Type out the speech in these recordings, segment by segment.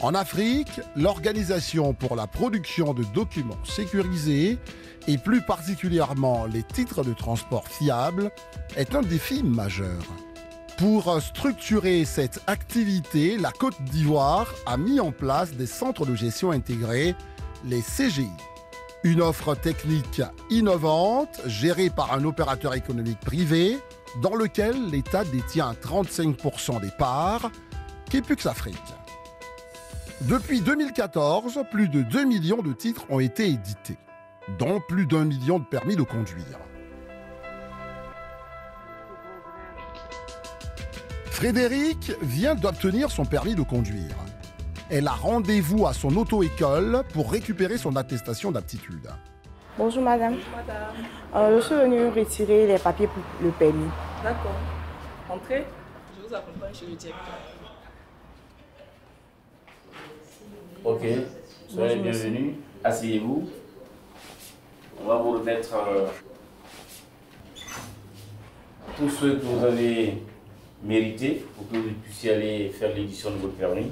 En Afrique, l'Organisation pour la production de documents sécurisés, et plus particulièrement les titres de transport fiables, est un défi majeur. Pour structurer cette activité, la Côte d'Ivoire a mis en place des centres de gestion intégrés, les CGI. Une offre technique innovante, gérée par un opérateur économique privé, dans lequel l'État détient 35% des parts, Kipux Afrique. Depuis 2014, plus de 2 millions de titres ont été édités, dont plus d'1 million de permis de conduire. Frédéric vient d'obtenir son permis de conduire. Elle a rendez-vous à son auto-école pour récupérer son attestation d'aptitude. Bonjour madame. Bonjour madame. Je suis venue retirer les papiers pour le permis. D'accord. Entrez, je vous accompagne chez le directeur. Ok, soyez bienvenus. Asseyez-vous. On va vous remettre tous ceux que vous avez mérités pour que vous puissiez aller faire l'édition de votre permis.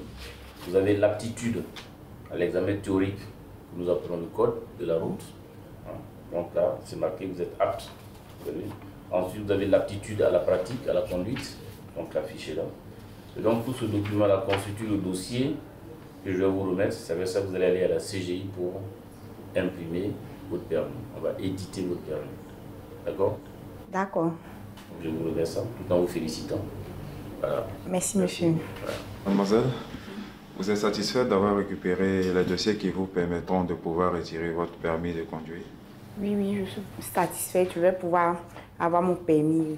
Vous avez l'aptitude à l'examen théorique que nous appelons le code de la route. Donc là, c'est marqué que vous êtes apte. Ensuite, vous avez l'aptitude à la pratique, à la conduite. Donc la fiche est là. Et donc tout ce document-là constitue le dossier que je vais vous remettre. C'est avec ça que vous allez aller à la CGI pour imprimer votre permis. On va éditer votre permis. D'accord? D'accord. Je vous remets ça tout en vous félicitant. Voilà. Merci monsieur. Voilà. Mademoiselle, vous êtes satisfaite d'avoir récupéré les dossiers qui vous permettront de pouvoir retirer votre permis de conduire? Oui, je suis satisfaite. Je vais pouvoir avoir mon permis.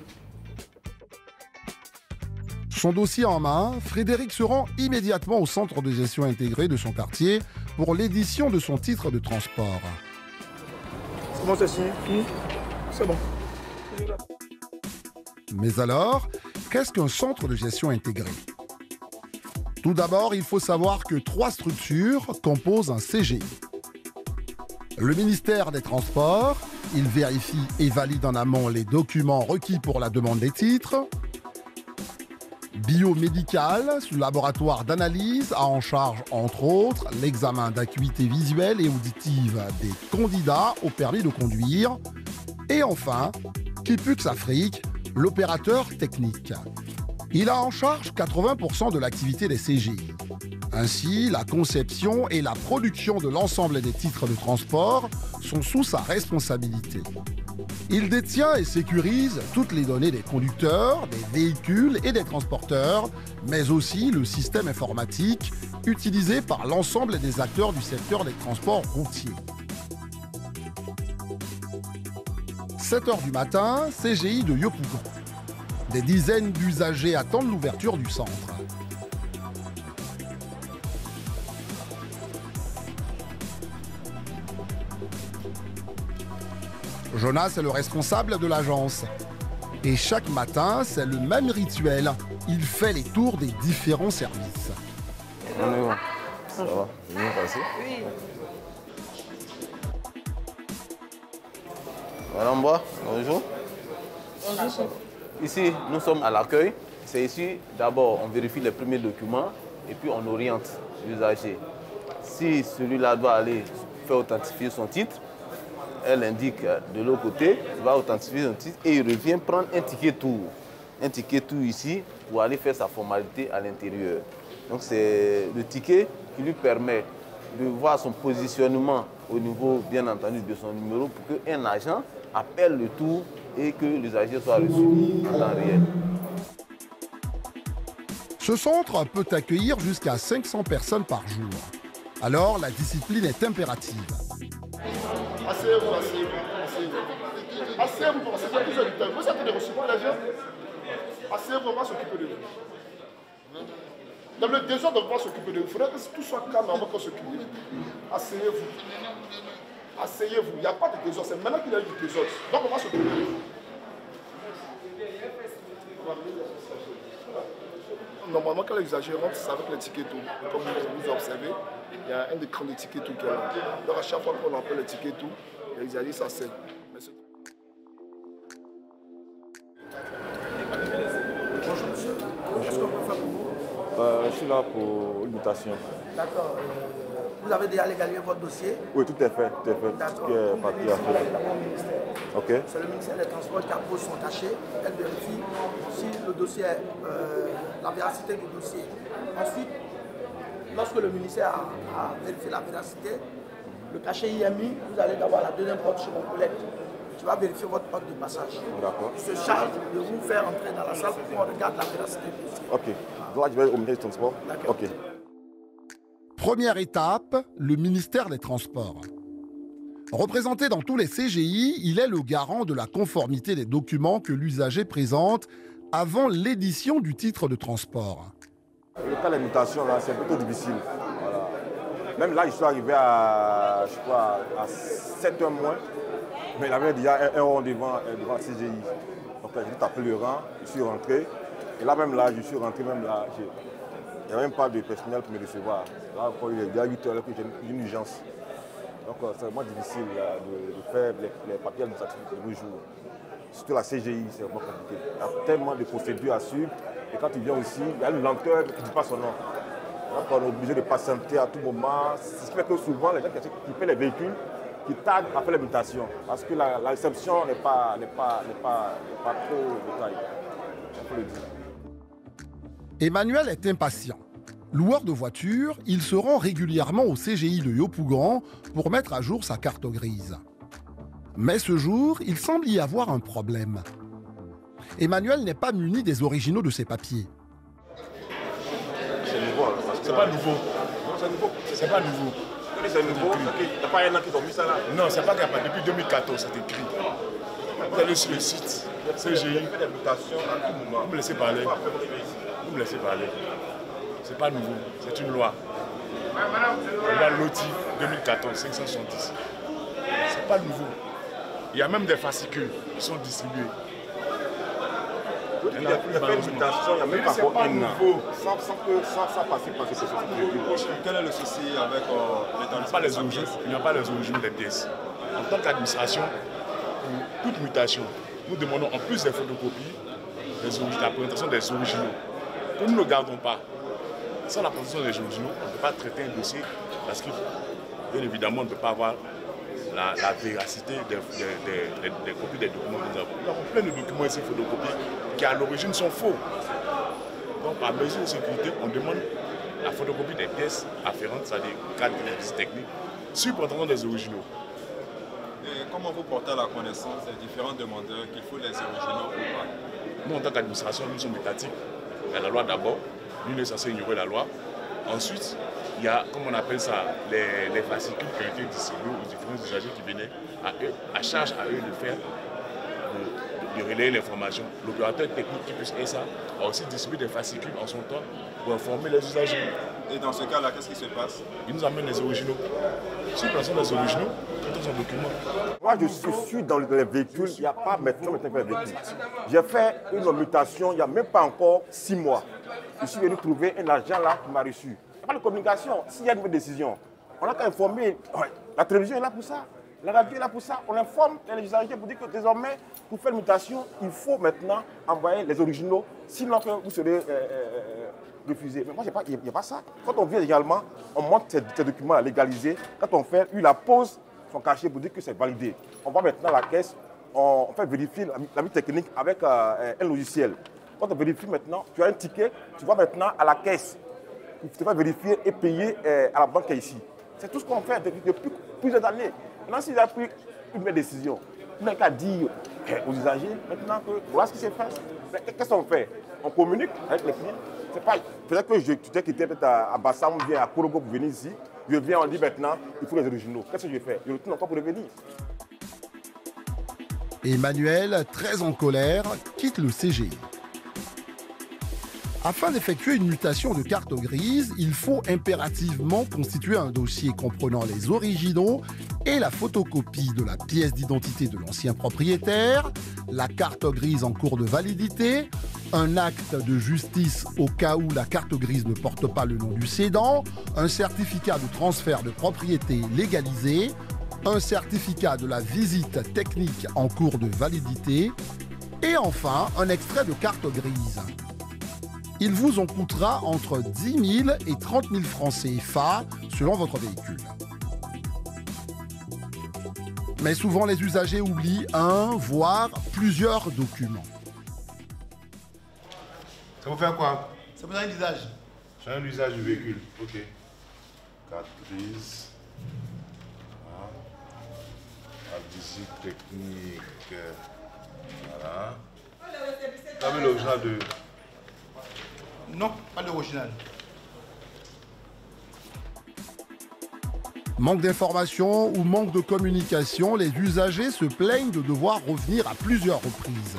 Son dossier en main, Frédéric se rend immédiatement au centre de gestion intégré de son quartier pour l'édition de son titre de transport. C'est bon, c'est signé? C'est bon. Mais alors, qu'est-ce qu'un centre de gestion intégré? Tout d'abord, il faut savoir que 3 structures composent un CGI. Le ministère des Transports, il vérifie et valide en amont les documents requis pour la demande des titres. Biomédical, sous laboratoire d'analyse, a en charge, entre autres, l'examen d'acuité visuelle et auditive des candidats au permis de conduire. Et enfin, Kipux Afrique, l'opérateur technique. Il a en charge 80% de l'activité des CGI. Ainsi, la conception et la production de l'ensemble des titres de transport sont sous sa responsabilité. Il détient et sécurise toutes les données des conducteurs, des véhicules et des transporteurs, mais aussi le système informatique utilisé par l'ensemble des acteurs du secteur des transports routiers. 7 h du matin, CGI de Yopougon. Des dizaines d'usagers attendent l'ouverture du centre. Jonas est le responsable de l'agence. Et chaque matin, c'est le même rituel. Il fait les tours des différents services. On est où? Ça va? Vous bien passé? Oui. Madame Bois, bonjour. Bonjour, chef. Ici, nous sommes à l'accueil. C'est ici, d'abord, on vérifie les premiers documents et puis on oriente l'usager. Si celui-là doit aller faire authentifier son titre, elle indique de l'autre côté, il va authentifier son titre et il revient prendre un ticket tour. Un ticket tour ici pour aller faire sa formalité à l'intérieur. Donc c'est le ticket qui lui permet de voir son positionnement au niveau, bien entendu, de son numéro pour qu'un agent appelle le tour et que l'usager soit reçu en temps réel. Ce centre peut accueillir jusqu'à 500 personnes par jour. Alors, la discipline est impérative. Asseyez-vous, asseyez-vous. Asseyez-vous, parce que c'est plus du temps. Vous êtes de recevoir les gens. Asseyez-vous, on va s'occuper de vous. Dans le désordre, on va s'occuper de vous. Il faudrait que tout soit calme avant qu'on s'occupe de vous. Asseyez-vous. Asseyez-vous. Il n'y a pas de désordre. C'est maintenant qu'il y a eu du désordre. Donc on va s'occuper de vous. Normalement, quand les usagers rentrent, c'est avec les tickets tout. Comme vous observez, il y a un écran de tickets tout qui est là. Donc à chaque fois qu'on appelle le ticket tout, les usagers s'asseyent. Est-ce qu'on peut faire pour vous? je suis là pour une mutation. D'accord. Vous avez déjà légalisé votre dossier? Oui, tout est fait. Tout est fait. D'accord. Tout ce qui est papier à faire. Ok. C'est le ministère des Transports qui appose son cachet. Elle vérifie si le dossier est la véracité du dossier. Ensuite, lorsque le ministère a vérifié la véracité, le cachet y est mis, vous allez d'abord à la deuxième porte chez mon collègue. Tu vas vérifier votre porte de passage. D'accord. Il se charge de vous faire entrer dans la salle pour qu'on regarde la véracité du dossier. Ok. Là, je vais au ministère des Transports. D'accord. Ok. Première étape, le ministère des Transports. Représenté dans tous les CGI, il est le garant de la conformité des documents que l'usager présente avant l'édition du titre de transport. Le cas de la mutation, là, c'est plutôt difficile. Voilà. Même là, je suis arrivé à, je crois, à 7 heures moins, mais il avait déjà un rang devant le CGI. Donc j'ai tapé le rang, je suis rentré. Et là, même là, je suis rentré, même là, il n'y a même pas de personnel pour me recevoir. Là, il est déjà 8 heures que j'ai une urgence. Donc c'est vraiment difficile de faire les papiers administratifs de nos jours. Surtout la CGI, c'est vraiment compliqué. Il y a tellement de procédures à suivre. Et quand tu viens aussi, il y a une lenteur qui ne dit pas son nom. Donc on est obligé de patienter à tout moment. Ce qui fait que souvent, les gens qui paient les véhicules, qui tardent à faire les mutations. Parce que la réception n'est pas trop détaillée. On peut le dire. Emmanuel est impatient. Loueur de voiture, il se rend régulièrement au CGI de Yopougon pour mettre à jour sa carte grise. Mais ce jour, il semble y avoir un problème. Emmanuel n'est pas muni des originaux de ses papiers. C'est nouveau. C'est pas nouveau. Non, c'est nouveau. C'est pas nouveau. C'est nouveau. Il n'y a pas un an qu'ils ont mis ça là. Non, c'est pas capable. Depuis 2014, c'est écrit. Vous allez sur le site CGI. Il fait des mutations à tout moment. Vous me laissez parler. Vous me laissez parler. C'est pas nouveau. C'est une loi. La loi LOTI 2014, 570. C'est pas nouveau. Il y a même des fascicules qui sont distribués. Il y a fait une mutation, il n'y a même pas encore un an. Sans passer par ce processus. Quel est le souci avec Il n'y a pas les originaux des pièces. En tant qu'administration, pour toute mutation, nous demandons en plus des photocopies, la présentation des originaux. Que nous ne gardons pas. Sans la présentation des originaux, on ne peut pas traiter un dossier parce que, bien évidemment, on ne peut pas avoir la véracité des copies des documents que nous avons. Nous avons plein de documents ici photocopiés qui à l'origine sont faux. Donc par mesure de sécurité, on demande la photocopie des pièces afférentes, c'est-à-dire cadres de techniques, sur présentation des originaux. Et comment vous portez à la connaissance des différents demandeurs qu'il faut les originaux ou pas? Nous, en tant qu'administration, nous sommes étatiques. Il y a la loi d'abord, nous, nous sommes censés ignorer la loi. Ensuite, il y a, comme on appelle ça, les fascicules qui ont été distribués aux différents usagers qui venaient à charge à eux de faire, de relayer l'information. L'opérateur technique qui puisse ça a aussi distribué des fascicules en son temps pour informer les usagers. Et dans ce cas-là, qu'est-ce qui se passe? Ils nous amènent les originaux. Si nous plaçons les originaux, nous avons un document. Moi, je suis dans les véhicules, il n'y a pas maintenant les véhicules. J'ai fait une mutation il n'y a même pas encore 6 mois. Je suis venu trouver un agent là qui m'a reçu. Il n'y a pas de communication. S'il y a une nouvelle décision, on n'a qu'à informer. La télévision est là pour ça. La radio est là pour ça. On informe les usagers pour dire que désormais, pour faire une mutation, il faut maintenant envoyer les originaux. Sinon, vous serez refusé. Mais moi, il n'y a pas ça. Quand on vient également, on montre ces documents légalisés. Quand on fait, il la pose son cachet pour dire que c'est validé. On va maintenant à la caisse, on fait vérifier la mise technique avec un logiciel. Quand on vérifie maintenant, tu as un ticket, tu vas maintenant à la caisse. Tu vas vérifier et payer à la banque ici. C'est tout ce qu'on fait depuis plusieurs années. Maintenant, s'il a pris une belle décision, il n'a qu'à dire aux usagers maintenant que voilà ce qui s'est fait. Qu'est-ce qu'on fait? On communique avec les clients. C'est pas. Peut-être que tu t'es quitté à Bassam ou bien à Korogo pour venir ici. Je viens, on dit maintenant, il faut les originaux. Qu'est-ce que je fais? Je retourne encore pour revenir. Emmanuel, très en colère, quitte le CGI. Afin d'effectuer une mutation de carte grise, il faut impérativement constituer un dossier comprenant les originaux et la photocopie de la pièce d'identité de l'ancien propriétaire, la carte grise en cours de validité, un acte de justice au cas où la carte grise ne porte pas le nom du cédant, un certificat de transfert de propriété légalisé, un certificat de la visite technique en cours de validité et enfin un extrait de carte grise. Il vous en coûtera entre 10 000 et 30 000 francs CFA selon votre véhicule. Mais souvent, les usagers oublient un, voire plusieurs documents. Ça vous fait quoi? C'est pour un usage. C'est un usage du véhicule. Ok. Carte grise. Voilà. Adhésif technique. Voilà. Vous avez l'original de... Non, pas l'original. Manque d'informations ou manque de communication, les usagers se plaignent de devoir revenir à plusieurs reprises.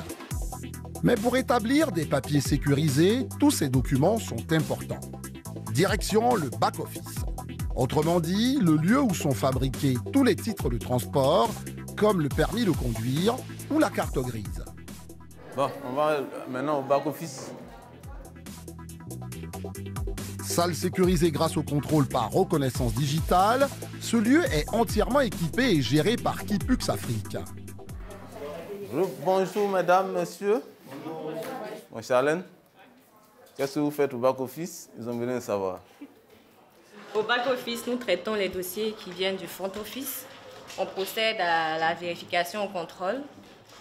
Mais pour établir des papiers sécurisés, tous ces documents sont importants. Direction le back-office. Autrement dit, le lieu où sont fabriqués tous les titres de transport, comme le permis de conduire ou la carte grise. Bon, on va maintenant au back-office. Salle sécurisée grâce au contrôle par reconnaissance digitale, ce lieu est entièrement équipé et géré par Kipux Afrique. Bonjour mesdames, messieurs. Bonjour. Mon cher Alain, qu'est-ce que vous faites au back-office? Ils ont besoin de savoir. Au back-office, nous traitons les dossiers qui viennent du front-office. On procède à la vérification au contrôle.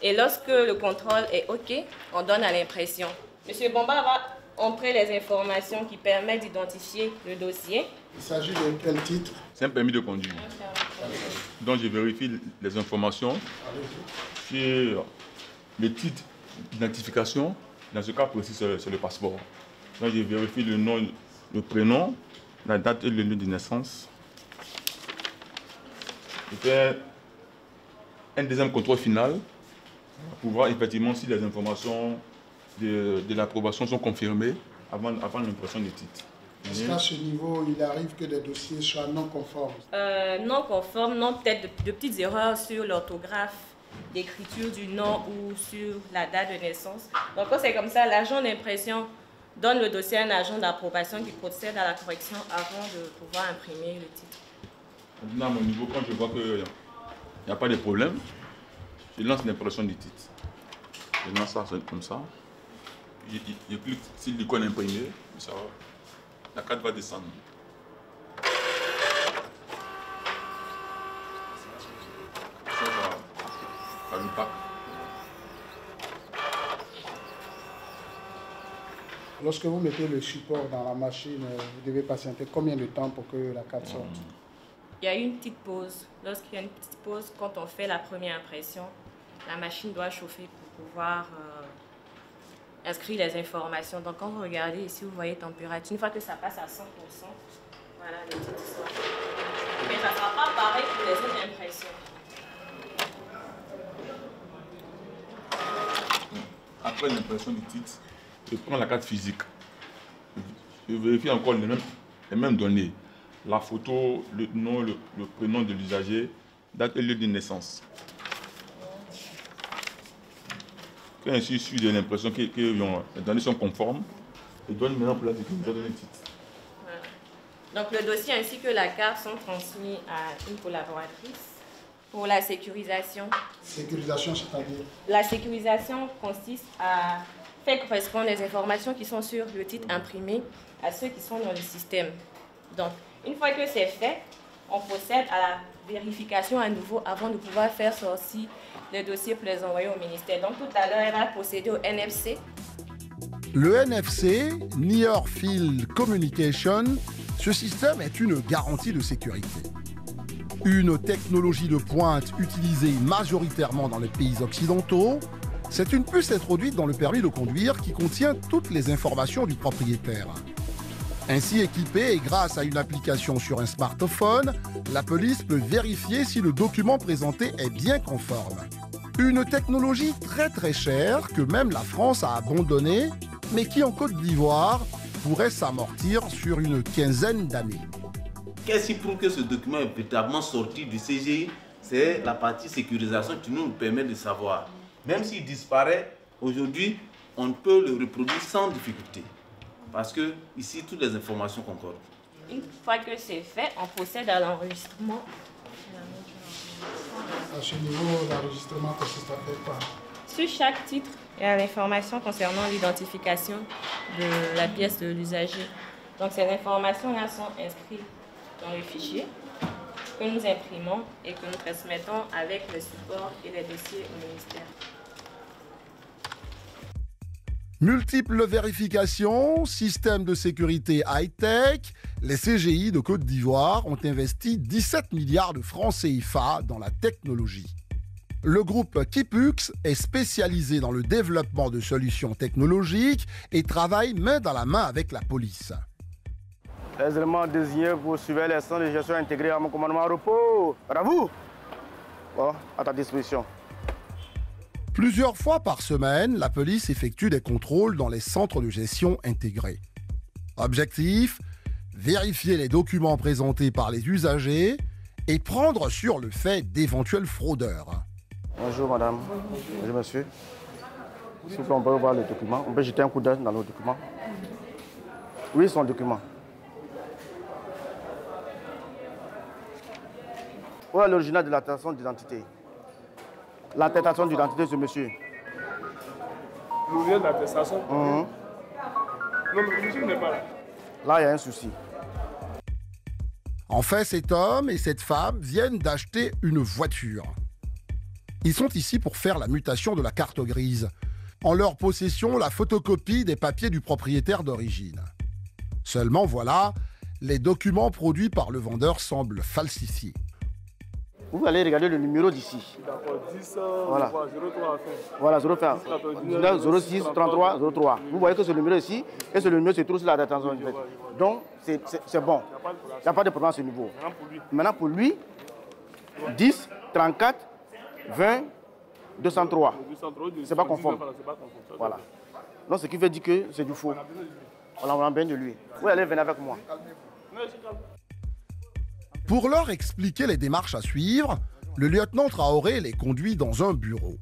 Et lorsque le contrôle est OK, on donne à l'impression. Monsieur Bomba va entrer les informations qui permettent d'identifier le dossier. Il s'agit de quel titre? C'est un permis de conduire. Donc je vérifie les informations sur le titre d'identification. Dans ce cas précis, c'est le passeport. Donc je vérifie le nom, le prénom, la date et le lieu de naissance. Je fais un deuxième contrôle final pour voir effectivement si les informations de l'approbation sont confirmées avant l'impression du titre. Est-ce qu'à ce niveau, il arrive que des dossiers soient non conformes? Non conformes, non, peut-être de petites erreurs sur l'orthographe, l'écriture du nom ou sur la date de naissance. Donc quand c'est comme ça, l'agent d'impression donne le dossier à un agent d'approbation qui procède à la correction avant de pouvoir imprimer le titre. Maintenant, à mon niveau, quand je vois qu'il n'y a pas de problème, je lance l'impression du titre. Je lance ça comme ça. Je clique sur l'icône imprimée, ça va. La carte va descendre. Ça va le pack. Lorsque vous mettez le support dans la machine, vous devez patienter combien de temps pour que la carte sorte? Il y a une petite pause. Lorsqu'il y a une petite pause, quand on fait la première impression, la machine doit chauffer pour pouvoir inscrire les informations. Donc quand vous regardez ici, vous voyez température. Une fois que ça passe à 100%, voilà le titre sort. Mais ça ne sera pas pareil pour les autres impressions. Après l'impression du titre, je prends la carte physique. Je vérifie encore les mêmes données. La photo, le nom, le prénom de l'usager, date et lieu de naissance. Quand je suis sûr de l'impression que les données sont conformes, je donne maintenant pour la déclinaison de titre. Voilà. Donc le dossier ainsi que la carte sont transmis à une collaboratrice pour la sécurisation. Sécurisation, c'est-à-dire? La sécurisation consiste à faire correspondre les informations qui sont sur le titre imprimé à ceux qui sont dans le système. Donc, une fois que c'est fait, on procède à la vérification à nouveau avant de pouvoir faire sortir les dossiers pour les envoyer au ministère. Donc tout à l'heure, elle va procéder au NFC. Le NFC, Near Field Communication, ce système est une garantie de sécurité. Une technologie de pointe utilisée majoritairement dans les pays occidentaux, c'est une puce introduite dans le permis de conduire qui contient toutes les informations du propriétaire. Ainsi équipée et grâce à une application sur un smartphone, la police peut vérifier si le document présenté est bien conforme. Une technologie très chère que même la France a abandonnée, mais qui en Côte d'Ivoire pourrait s'amortir sur une quinzaine d'années. Qu'est-ce qui prouve que ce document est véritablement sorti du CGI? C'est la partie sécurisation qui nous permet de savoir. Même s'il disparaît, aujourd'hui, on peut le reproduire sans difficulté. Parce que ici, toutes les informations concordent. Une fois que c'est fait, on procède à l'enregistrement. À ce niveau, l'enregistrement consiste à faire quoi? Sur chaque titre, il y a l'information concernant l'identification de la pièce de l'usager. Donc ces informations-là sont inscrites dans le fichier que nous imprimons et que nous transmettons avec le support et les dossiers au ministère. Multiples vérifications, système de sécurité high-tech, les CGI de Côte d'Ivoire ont investi 17 milliards de francs CFA dans la technologie. Le groupe Kipux est spécialisé dans le développement de solutions technologiques et travaille main dans la main avec la police. Les éléments désignés pour suivre les centres de gestion intégrés à mon commandement à repos. Bravo! Bon, à ta disposition. Plusieurs fois par semaine, la police effectue des contrôles dans les centres de gestion intégrés. Objectif, vérifier les documents présentés par les usagers et prendre sur le fait d'éventuels fraudeurs. Bonjour madame, bonjour monsieur. S'il vous plaît, on peut voir le document. On peut jeter un coup d'œil dans le document. Oui, son document. Où est l'original de l'attestation d'identité? L'attestation d'identité de ce monsieur. L'original de l'attestation? Non, le monsieur n'est pas là. Là, il y a un souci. En fait, cet homme et cette femme viennent d'acheter une voiture. Ils sont ici pour faire la mutation de la carte grise. En leur possession, la photocopie des papiers du propriétaire d'origine. Seulement, voilà, les documents produits par le vendeur semblent falsifiés. Vous allez regarder le numéro d'ici. D'accord, 10, voilà. 03 à fin. Voilà, 03, 06 33 03. Vous voyez que ce numéro ici, et ce numéro se trouve sur la détention. Donc, c'est bon. Il n'y a pas de problème à ce niveau. Maintenant, pour lui, 10, 34, 20, 203. C'est pas conforme. Voilà. Donc, ce qui veut dire que c'est du faux. On a bien de lui. Vous allez venir avec moi. Pour leur expliquer les démarches à suivre, le lieutenant Traoré les conduit dans un bureau.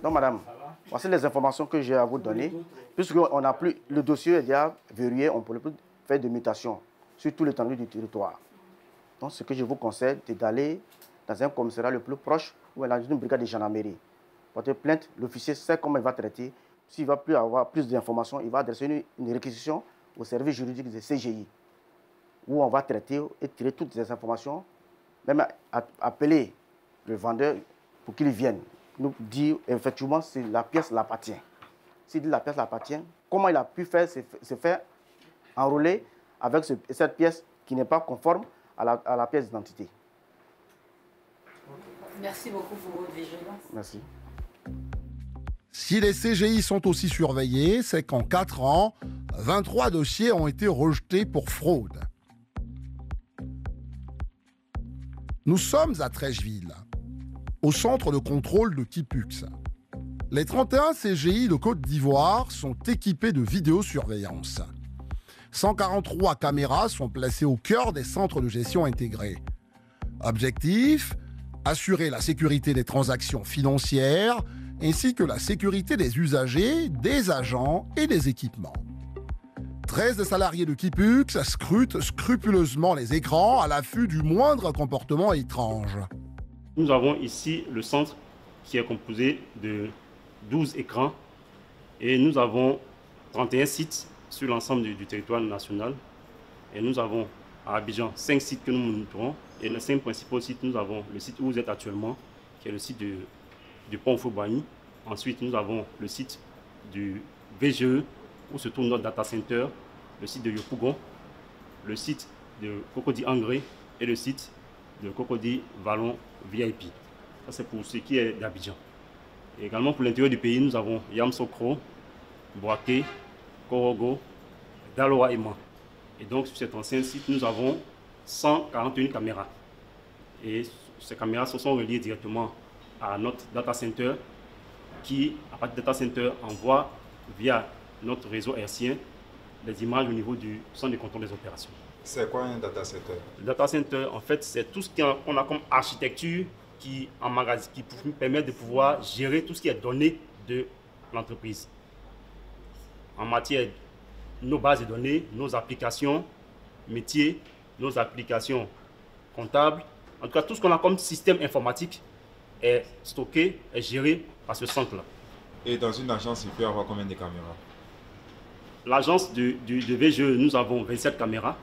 Non, madame, voici les informations que j'ai à vous donner. Puisqu'on n'a plus, le dossier est déjà verrouillé, on ne peut plus faire de mutation sur tout l'étendue du territoire. Donc, ce que je vous conseille, c'est d'aller dans un commissariat le plus proche ou dans une brigade de gendarmerie. Porter plainte, l'officier sait comment il va traiter. S'il ne va plus avoir plus d'informations, il va adresser une réquisition au service juridique des CGI, où on va traiter et tirer toutes les informations, même appeler le vendeur pour qu'il vienne nous dire effectivement si la pièce l'appartient. S'il dit la pièce l'appartient, comment il a pu se faire enrôler avec cette pièce qui n'est pas conforme à la pièce d'identité. Merci beaucoup pour votre vigilance. Merci. Si les CGI sont aussi surveillés, c'est qu'en 4 ans, 23 dossiers ont été rejetés pour fraude. Nous sommes à Trècheville, au centre de contrôle de Kipux. Les 31 CGI de Côte d'Ivoire sont équipés de vidéosurveillance. 143 caméras sont placées au cœur des centres de gestion intégrés. Objectif, assurer la sécurité des transactions financières ainsi que la sécurité des usagers, des agents et des équipements. 13 salariés de Kipux scrutent scrupuleusement les écrans à l'affût du moindre comportement étrange. Nous avons ici le centre qui est composé de 12 écrans et nous avons 31 sites sur l'ensemble du territoire national. Et nous avons à Abidjan 5 sites que nous monitorons. Et les 5 principaux sites, nous avons le site où vous êtes actuellement, qui est le site du pont Fobani. Ensuite, nous avons le site du VGE, où se trouve notre data center, le site de Yopougon, le site de Cocody Angré et le site de Cocody Vallon VIP. Ça, c'est pour ce qui est d'Abidjan. Et également pour l'intérieur du pays, nous avons Yamsokro, Boaké, Korogo, Daloa et Man. Et donc, sur cet ancien site, nous avons 141 caméras. Et ces caméras se sont reliées directement à notre data center qui, à partir du data center, envoie via notre réseau hertzien les images au niveau du centre de contrôle des opérations. C'est quoi un data center? Le data center, en fait, c'est tout ce qu'on a comme architecture qui permet de pouvoir gérer tout ce qui est donné de l'entreprise. En matière de nos bases de données, nos applications métiers, nos applications comptables, en tout cas tout ce qu'on a comme système informatique est stocké, est géré par ce centre-là. Et dans une agence, il peut y avoir combien de caméras? l'agence de VGE, nous avons 27 caméras.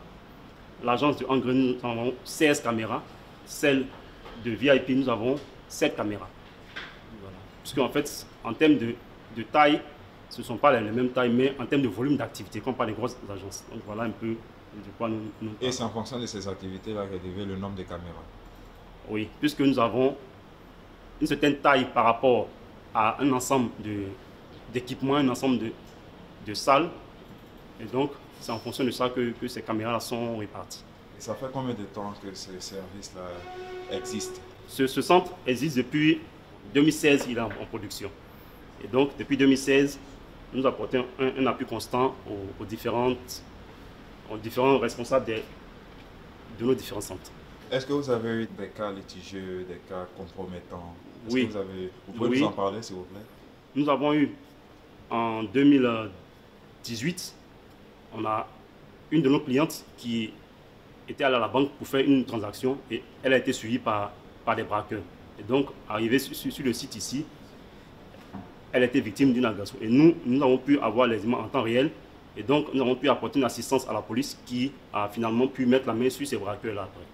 L'agence de Engrais, nous avons 16 caméras. Celle de VIP, nous avons 7 caméras. Voilà. Parce qu'en fait, en termes de taille, ce ne sont pas les mêmes tailles, mais en termes de volume d'activité, comme par les grosses agences. Donc voilà un peu de quoi nous Et c'est en fonction de ces activités-là qu'est le nombre de caméras. Oui, puisque nous avons une certaine taille par rapport à un ensemble d'équipements, un ensemble de salles. Et donc, c'est en fonction de ça que ces caméras-là sont réparties. Et ça fait combien de temps que ce service-là existe? Ce centre existe depuis 2016, il est en production. Et donc, depuis 2016, nous apportons un appui constant aux différents responsables de nos différents centres. Est-ce que vous avez eu des cas litigieux, des cas compromettants? Oui. Vous pouvez nous en parler, s'il vous plaît? Nous avons eu, en 2018, on a une de nos clientes qui était allée à la banque pour faire une transaction et elle a été suivie par des braqueurs. Et donc, arrivée sur le site ici, elle était victime d'une agression. Et nous avons pu avoir les images en temps réel. Et donc, nous avons pu apporter une assistance à la police qui a finalement pu mettre la main sur ces braqueurs-là après.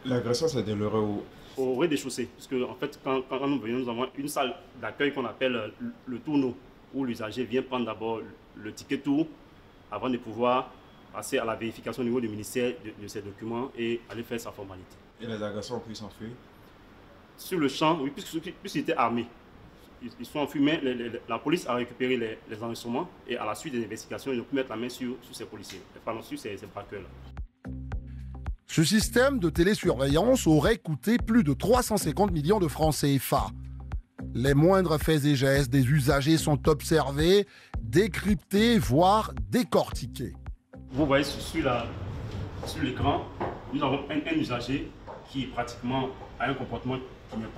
L'agression s'est déroulée où? Au rez-de-chaussée. Parce que, en fait, quand nous venons, nous avons une salle d'accueil qu'on appelle le tourneau, où l'usager vient prendre d'abord le ticket tour avant de pouvoir passer à la vérification au niveau du ministère de ses documents et aller faire sa formalité. Et les agresseurs ont pu s'enfuir? Sur le champ, oui, puisqu'ils étaient armés. Ils sont enfuis, mais la police a récupéré les enregistrements et à la suite des investigations, ils ont pu mettre la main sur ces policiers, pardon, sur ces braqueurs-là. Ce système de télésurveillance aurait coûté plus de 350 millions de francs CFA. Les moindres faits et gestes des usagers sont observés, décryptés, voire décortiqués. Vous voyez sur l'écran, nous avons un usager qui pratiquement a un comportement qui nous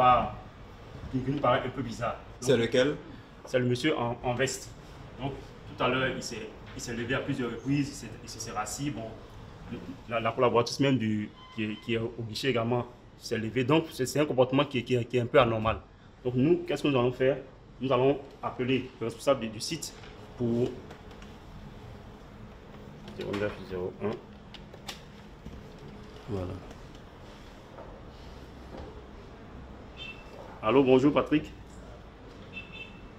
paraît un peu bizarre. C'est lequel? C'est le monsieur en veste. Donc tout à l'heure, il s'est levé à plusieurs reprises, il s'est rassis. Bon, la collaboratrice même qui est au guichet également s'est levée. Donc c'est un comportement qui est un peu anormal. Donc nous, qu'est-ce que nous allons faire? Nous allons appeler le responsable du site pour 0901. Voilà. Allô, bonjour Patrick.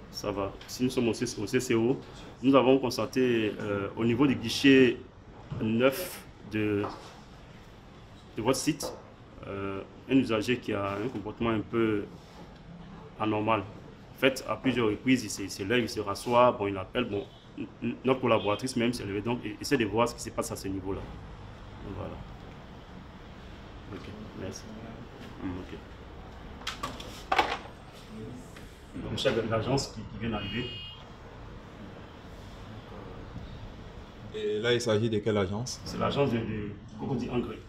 Ça va. Si nous sommes au CCO, nous avons constaté au niveau du guichet 9 de votre site un usager qui a un comportement un peu anormal. En fait, à plusieurs reprises, il se lève, il se rassoit, bon, il appelle, bon, notre collaboratrice même s'est levée, donc essaie de voir ce qui se passe à ce niveau-là. Voilà. Ok, merci. Ok. Le chef de l'agence qui vient d'arriver. Et là, il s'agit de quelle agence? C'est l'agence de Cocody Engrais.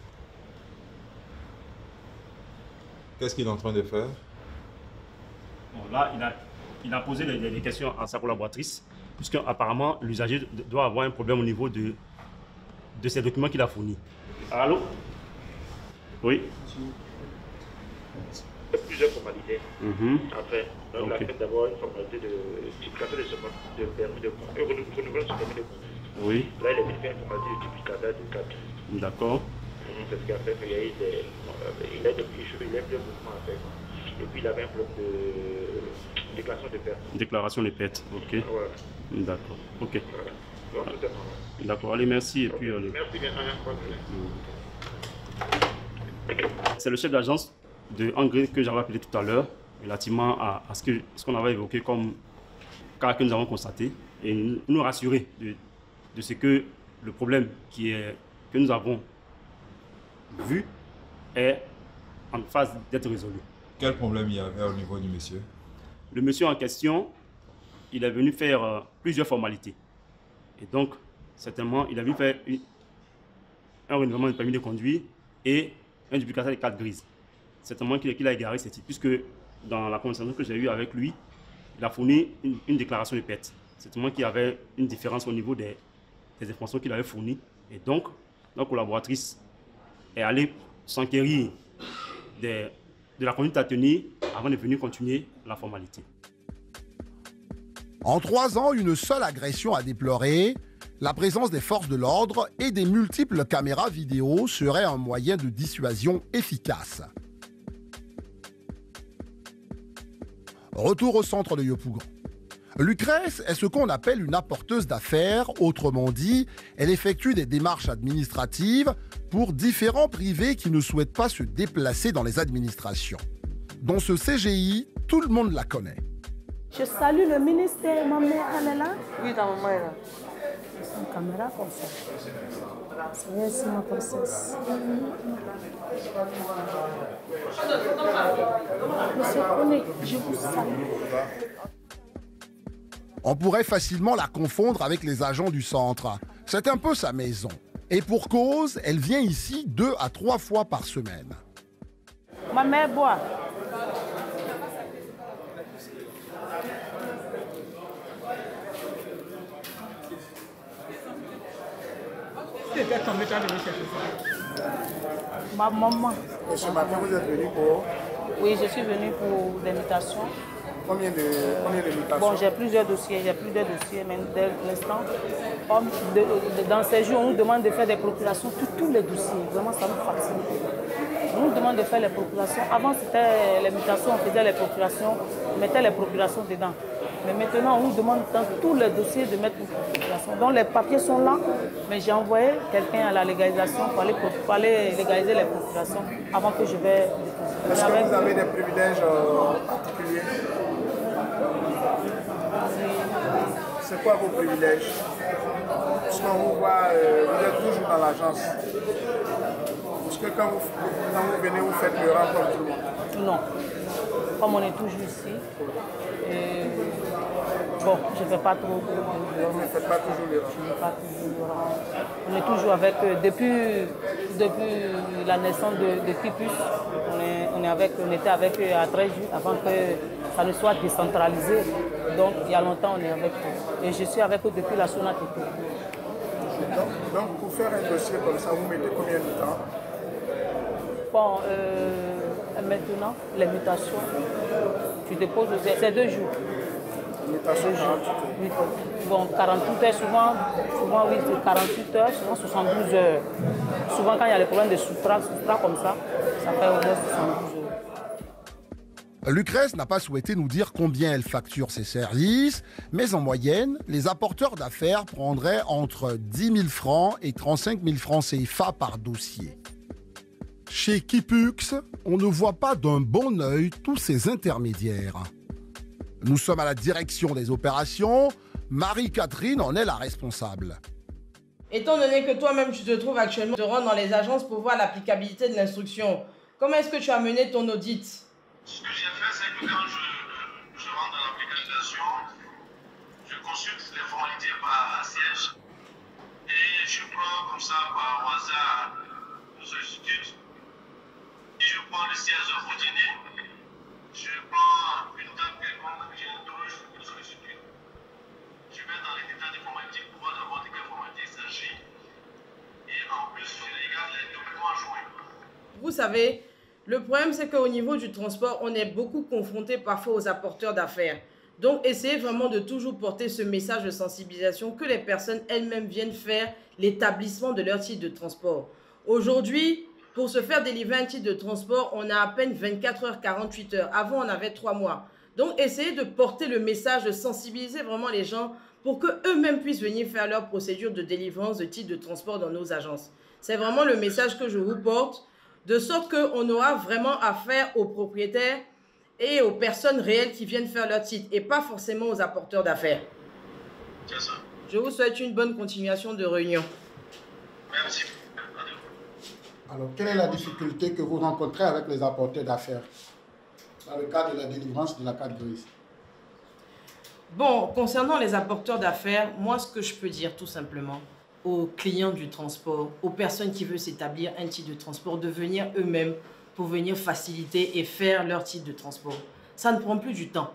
Qu'est-ce qu'il est en train de faire? Bon, là, il a posé des questions à sa collaboratrice, puisque apparemment l'usager doit avoir un problème au niveau de ces documents qu'il a fournis. Allô? Oui. Plusieurs formalités. Après, donc okay. La fête d'abord une formalité de duplication de permis de conduire, renouvellement de permis de conduire. Oui. Là, il a fait une formalité de duplicateur de carte. D'accord. C'est ce qui a fait qu'il y a eu il a des mouvements à faire. Et puis il avait un problème de déclaration de perte. Déclaration de perte, ok. Voilà. D'accord, ok. Voilà. D'accord, allez, merci. Et puis, merci bien. C'est le chef d'agence de Engrais que j'avais appelé tout à l'heure, relativement à ce qu'on avait évoqué comme cas que nous avons constaté, et nous rassurer de ce que le problème que nous avons vu est en phase d'être résolu. Quel problème il y avait au niveau du monsieur? Le monsieur en question, il est venu faire plusieurs formalités. Et donc, certainement, il a venu faire un renouvellement de permis de conduire et un duplicateur de carte grise. Certainement qu'il a égaré ce titre, puisque dans la conversation que j'ai eue avec lui, il a fourni une déclaration de perte. Certainement qu'il y avait une différence au niveau des informations qu'il avait fournies. Et donc, notre collaboratrice est allée s'enquérir de la conduite à tenir avant de venir continuer la formalité. En 3 ans, une seule agression à déplorer. La présence des forces de l'ordre et des multiples caméras vidéo serait un moyen de dissuasion efficace. Retour au centre de Yopougon. Lucrèce est ce qu'on appelle une apporteuse d'affaires, autrement dit, elle effectue des démarches administratives pour différents privés qui ne souhaitent pas se déplacer dans les administrations. Dans ce CGI, tout le monde la connaît. Je salue le ministère, ma mère, elle est là. Oui, ta maman est là. C'est une caméra comme ça. C'est ici ma princesse. Monsieur Koné, je vous salue. On pourrait facilement la confondre avec les agents du centre. C'est un peu sa maison. Et pour cause, elle vient ici 2 à 3 fois par semaine. Ma mère boit. C'était tombé quand de chercher. Ma maman. Et ce matin, vous êtes venu pour? Oui, je suis venue pour des mutations. Combien de mutations? Bon, j'ai plusieurs dossiers, mais dès l'instant, dans ces jours, on nous demande de faire des procurations, tous les dossiers. Vraiment, ça nous fatigue. On nous demande de faire les procurations. Avant, c'était les mutations, on faisait les procurations, on mettait les procurations dedans. Mais maintenant, on nous demande dans tous les dossiers de mettre une procuration. Donc les papiers sont là, mais j'ai envoyé quelqu'un à la légalisation pour aller légaliser les procurations avant que je vais... Est-ce que vous avez des privilèges particuliers? C'est quoi vos privilèges? Parce qu'on vous voit, vous êtes toujours dans l'agence. Est-ce que quand vous venez, vous faites le rang comme tout le monde? Non. Comme on est toujours ici, bon, je ne fais pas trop. Vous ne faites pas toujours les rangs? Je ne fais pas toujours le rang. On est toujours avec, depuis la naissance de Kipus, on était avec eux à 13 jours avant que ça ne soit décentralisé. Donc il y a longtemps, on est avec eux. Et je suis avec eux depuis la Sonate. Donc pour faire un dossier comme ça, vous mettez combien de temps? Bon, maintenant, les mutations, tu déposes, c'est 2 jours. Mutation 48 heures. Oui. Bon, 48 heures, souvent oui, 48 heures, souvent 72 heures. Souvent, quand il y a les problèmes de Sutra comme ça fait au moins 72 heures. Lucrèce n'a pas souhaité nous dire combien elle facture ses services, mais en moyenne, les apporteurs d'affaires prendraient entre 10 000 francs et 35 000 francs CFA par dossier. Chez Kipux, on ne voit pas d'un bon œil tous ces intermédiaires. Nous sommes à la direction des opérations. Marie-Catherine en est la responsable. Étant donné que toi-même tu te trouves actuellement te rendre dans les agences pour voir l'applicabilité de l'instruction, comment est-ce que tu as mené ton audit? Ce que j'ai fait, c'est que quand je rentre dans l'application, je consulte les formalités par siège et je prends comme ça par hasard une sollicitude. Et je prends le siège ordonné, je prends une date quelconque, j'interroge une sollicitude. Je vais dans les détails des formalités pour voir d'abord de quelles formalités il s'agit. Et en plus, je regarde les documents joints. Vous savez, le problème c'est qu'au niveau du transport, on est beaucoup confronté parfois aux apporteurs d'affaires. Donc essayez vraiment de toujours porter ce message de sensibilisation que les personnes elles-mêmes viennent faire l'établissement de leur titre de transport. Aujourd'hui, pour se faire délivrer un titre de transport, on a à peine 24 heures, 48 heures. Avant, on avait 3 mois. Donc, essayez de porter le message, de sensibiliser vraiment les gens pour qu'eux-mêmes puissent venir faire leur procédure de délivrance de titre de transport dans nos agences. C'est vraiment le message que je vous porte, de sorte qu'on aura vraiment affaire aux propriétaires et aux personnes réelles qui viennent faire leur titre et pas forcément aux apporteurs d'affaires. C'est ça. Je vous souhaite une bonne continuation de réunion. Merci. Alors, quelle est la difficulté que vous rencontrez avec les apporteurs d'affaires dans le cadre de la délivrance de la carte grise? Bon, concernant les apporteurs d'affaires, moi, ce que je peux dire tout simplement aux clients du transport, aux personnes qui veulent s'établir un titre de transport, de venir eux-mêmes pour venir faciliter et faire leur titre de transport. Ça ne prend plus du temps.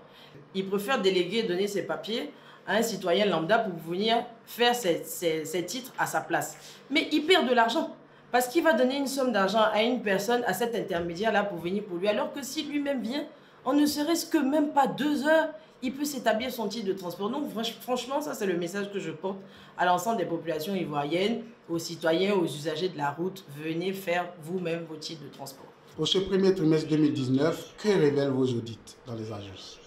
Ils préfèrent déléguer, donner ses papiers à un citoyen lambda pour venir faire ses titres à sa place. Mais ils perdent de l'argent. Parce qu'il va donner une somme d'argent à une personne, à cet intermédiaire-là pour venir pour lui. Alors que si lui-même vient En ne serait-ce que même pas 2 heures, il peut s'établir son titre de transport. Donc franchement, ça c'est le message que je porte à l'ensemble des populations ivoiriennes, aux citoyens, aux usagers de la route. Venez faire vous-même vos titres de transport. Pour ce premier trimestre 2019, que révèlent vos audits dans les agences?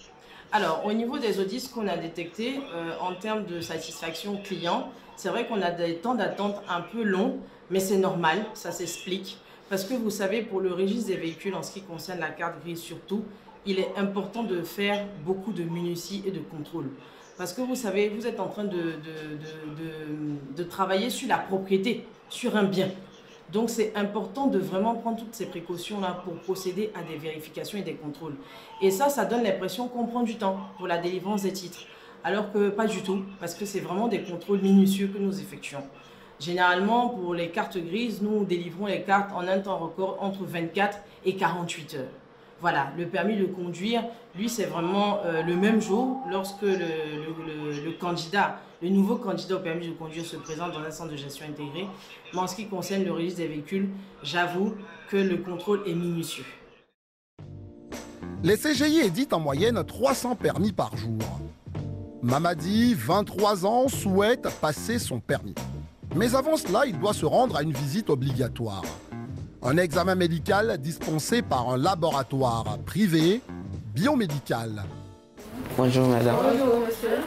Alors, au niveau des audits, ce qu'on a détecté en termes de satisfaction client, c'est vrai qu'on a des temps d'attente un peu longs, mais c'est normal, ça s'explique. Parce que vous savez, pour le registre des véhicules, en ce qui concerne la carte grise surtout, il est important de faire beaucoup de minutie et de contrôle. Parce que vous savez, vous êtes en train de travailler sur la propriété, sur un bien. Donc c'est important de vraiment prendre toutes ces précautions-là pour procéder à des vérifications et des contrôles. Et ça donne l'impression qu'on prend du temps pour la délivrance des titres. Alors que pas du tout, parce que c'est vraiment des contrôles minutieux que nous effectuons. Généralement, pour les cartes grises, nous délivrons les cartes en un temps record entre 24 et 48 heures. Voilà, le permis de conduire, lui, c'est vraiment le même jour lorsque le candidat, le nouveau candidat au permis de conduire se présente dans un centre de gestion intégré. Mais en ce qui concerne le registre des véhicules, j'avoue que le contrôle est minutieux. Les CGI éditent en moyenne 300 permis par jour. Mamadi, 23 ans, souhaite passer son permis. Mais avant cela, il doit se rendre à une visite obligatoire. Un examen médical dispensé par un laboratoire privé biomédical. Bonjour madame. Bonjour monsieur.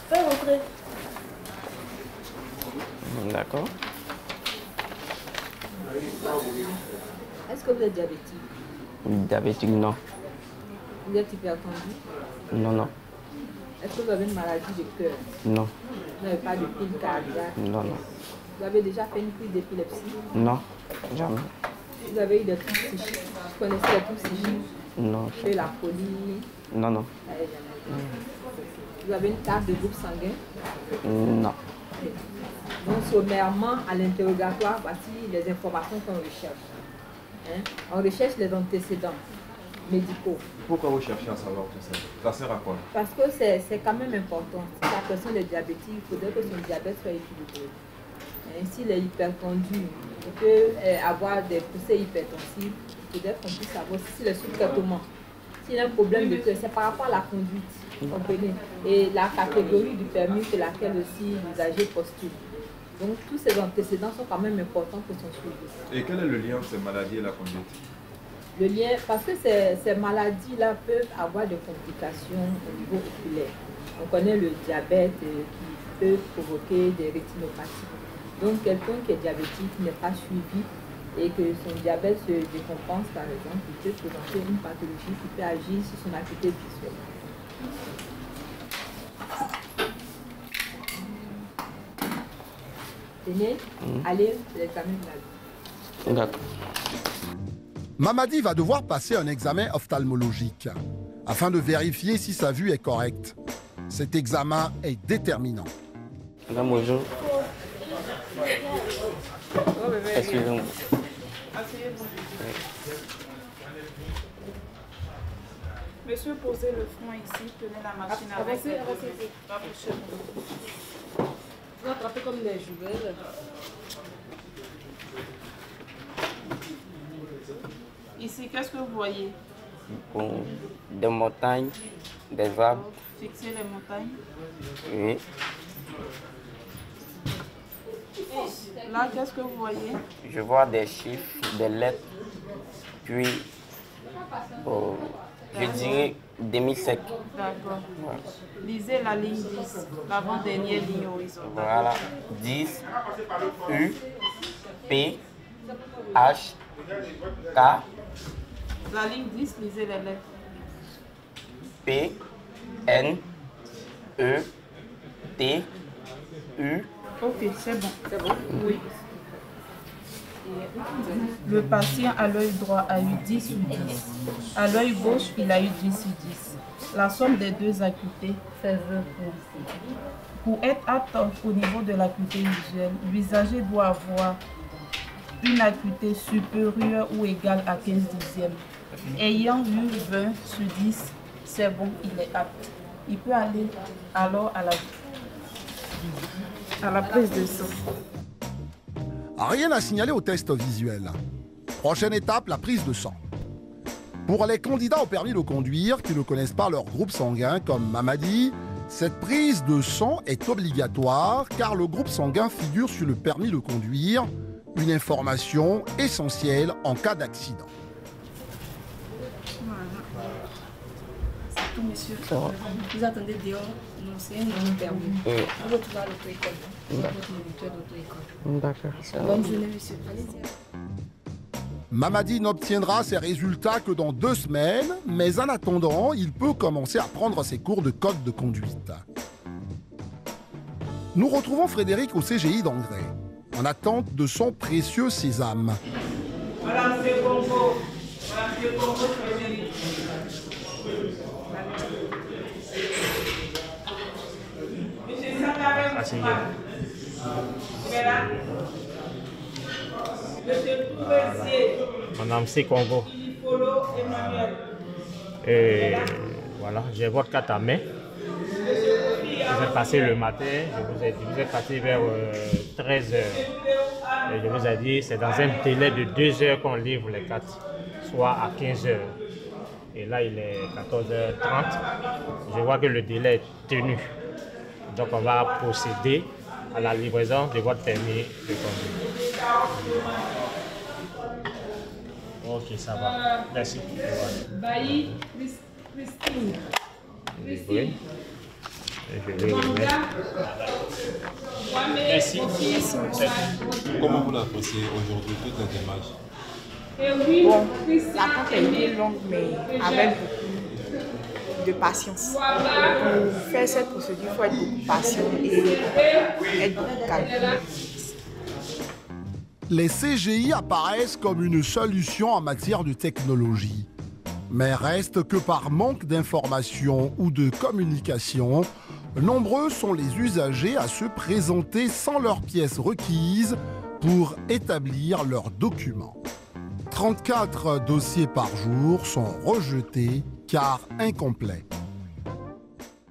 Fais rentrer. D'accord. Est-ce que vous êtes diabétique? Diabétique, non. Vous êtes hypertendu? Non, non. Est-ce que vous avez une maladie de cœur? Non. Vous n'avez pas de pile cardiaque? Non, non. Vous avez déjà fait une crise d'épilepsie? Non, jamais. Vous avez eu des troubles psychiques? Vous connaissez les troubles psychiques? Non. De la folie? Non, non. Vous avez une carte de groupe sanguin? Non. Donc, sommairement, à l'interrogatoire, voici les informations qu'on recherche. Hein? On recherche les antécédents médicaux. Pourquoi vous cherchez à savoir tout ça? Ça sert à quoi? Parce que c'est quand même important. Si la personne est diabétique, il faudrait que son diabète soit équilibré. S'il est hypertendu, il peut avoir des poussées hypertensives. Il faudrait qu'on puisse savoir s'il est sous traitement. S'il a un problème de cœur, c'est par rapport à la conduite. Comprenez? Et la catégorie du permis sur laquelle aussi l'usager postule. Donc tous ces antécédents sont quand même importants pour son suivi. Et quel est le lien entre ces maladies et la conduite? Le lien, parce que ces maladies-là peuvent avoir des complications au niveau oculaire. On connaît le diabète qui peut provoquer des rétinopathies. Donc quelqu'un qui est diabétique n'est pas suivi et que son diabète se décompense par exemple, il peut présenter une pathologie qui peut agir sur son acuité visuelle. Tenez, allez, l'examen de la vie. D'accord. Mamadi va devoir passer un examen ophtalmologique afin de vérifier si sa vue est correcte. Cet examen est déterminant. Madame, bonjour. Excusez-moi. Monsieur, posez le front ici, tenez la machine avec vous attrapez comme les jouets. Ici, qu'est-ce que vous voyez? Bon, des montagnes, des arbres. Fixez les montagnes. Oui. Là, qu'est-ce que vous voyez? Je vois des chiffres, des lettres, puis je dirais demi-sec. D'accord. Ouais. Lisez la ligne 10, l'avant-dernière ligne horizontale. Voilà, 10, U, P, H, K. La ligne 10, lisez les lettres. P, N, E, T, U. Ok, c'est bon. C'est bon? Oui. Le patient à l'œil droit a eu 10 sur 10. À l'œil gauche, il a eu 10 sur 10. La somme des deux acuités fait 20 points. Pour être apte au niveau de l'acuité visuelle, l'usager doit avoir une acuité supérieure ou égale à 15 dixièmes. Ayant eu 20 sur 10, c'est bon, il est apte. Il peut aller alors à la prise de sang. Rien à signaler au test visuel. Prochaine étape, la prise de sang. Pour les candidats au permis de conduire qui ne connaissent pas leur groupe sanguin comme Mamadi, cette prise de sang est obligatoire car le groupe sanguin figure sur le permis de conduire, une information essentielle en cas d'accident. C'est tout, monsieur. Vous attendez dehors, non, c'est un nom permis. Vous retrouvez à l'auto-école. Votre moniteur d'auto-école. D'accord. Bonne journée, monsieur. Allez-y. Mamadi n'obtiendra ses résultats que dans 2 semaines, mais en attendant, il peut commencer à prendre ses cours de code de conduite. Nous retrouvons Frédéric au CGI d'Angrais, en attente de son précieux sésame. Madame Congo, Madame Congo, Frédéric. Monsieur Sangaré, vous êtes là? Madame C. Congo. Et voilà, j'ai votre carte à main. Vous êtes passé le matin, vous êtes passé vers 13h. Et je vous ai dit, c'est dans un délai de 2 heures qu'on livre les cartes, soit à 15h. Et là, il est 14h30. Je vois que le délai est tenu. Donc, on va procéder à la livraison de votre permis de conduire. Ok, ça va. Merci. Bailly Christine. Livré. Je vais remettre. Merci. Comment vous l'appréciez aujourd'hui, toute la démarche? Bon, l'attente est été longue, mais avec beaucoup de patience. Pour faire cette procédure, il faut être beaucoup patient et être beaucoup calme. Les CGI apparaissent comme une solution en matière de technologie. Mais reste que par manque d'information ou de communication, nombreux sont les usagers à se présenter sans leurs pièces requises pour établir leurs documents. 34 dossiers par jour sont rejetés car incomplets.